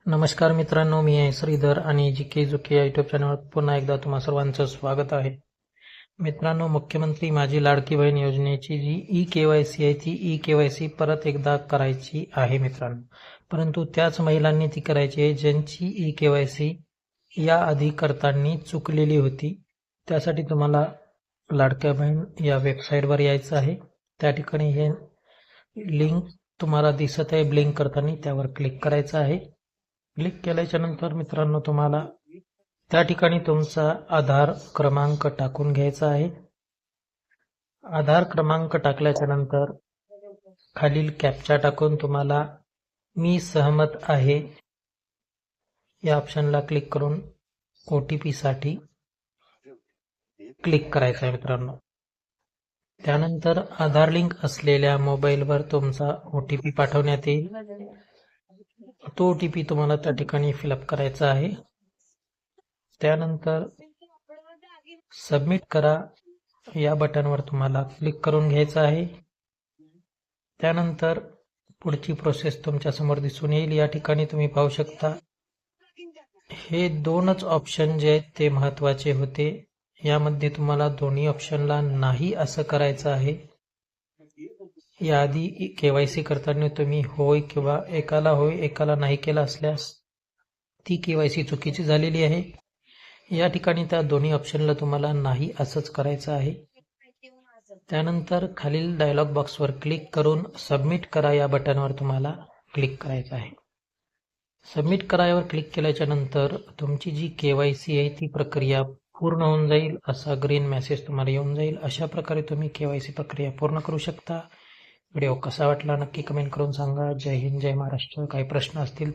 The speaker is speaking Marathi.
नमस्कार मित्रांनो, मी आहे श्रीधर आणि जीके जुके या युट्यूब चॅनलवर पुन्हा एकदा तुम्हा सर्वांचं स्वागत आहे. मित्रांनो, मुख्यमंत्री माझी लाडकी बहीण योजनेची जी ई-केवायसी आहे ती ई-केवायसी परत एकदा करायची आहे मित्रांनो. परंतु त्याच महिलांनी ती करायची आहे ज्यांची ई-केवायसी याआधी करताना चुकलेली होती. त्यासाठी तुम्हाला लाडक्या बहीण या वेबसाईटवर यायचं आहे. त्या ठिकाणी हे लिंक तुम्हाला दिसत आहे ब्लिंक करताना, त्यावर क्लिक करायचं आहे. क्लिक केल्याच्या नंतर मित्रांनो तुम्हाला त्या ठिकाणी तुमचा आधार क्रमांक टाकून घ्यायचा आहे. आधार क्रमांक टाकल्याच्या नंतर खालील कॅप्चा टाकून तुम्हाला मी सहमत आहे या ऑप्शनला क्लिक करून OTP साठी क्लिक करायचं आहे मित्रांनो. त्यानंतर आधार लिंक असलेल्या मोबाईलवर तुमचा OTP पाठवण्यात येईल. तो OTP तुम्हाला त्या ठिकाणी फिलअप करायचा आहे. त्यानंतर सबमिट करा या बटनवर तुम्हाला क्लिक करून घ्यायचं आहे. त्यानंतर पुढची प्रोसेस तुमच्या समोर दिसून येईल. या ठिकाणी तुम्ही पाहू शकता हे दोनच ऑप्शन जे आहेत ते महत्त्वाचे होते. यामध्ये तुम्हाला दोन्ही ऑप्शनला नाही असं करायचं आहे. याआधी केवायसी करताना तुम्ही होय किंवा एकाला होय एकाला नाही केला असल्यास ती केवायसी चुकीची झालेली आहे. या ठिकाणी त्या दोन्ही ऑप्शनला तुम्हाला नाही असंच करायचं आहे. त्यानंतर खालील डायलॉग बॉक्सवर क्लिक करून सबमिट करा या बटनवर तुम्हाला क्लिक करायचं आहे. सबमिट करा यावर क्लिक केल्याच्या नंतर तुमची जी केवायसी आहे ती प्रक्रिया पूर्ण होऊन जाईल असा ग्रीन मेसेज तुम्हाला येऊन जाईल. अशा प्रकारे तुम्ही केवायसी प्रक्रिया पूर्ण करू शकता. व्हिडिओ कसा वाटला नक्की कमेंट करून सांगा. जय हिंद, जय महाराष्ट्र. काही प्रश्न असतील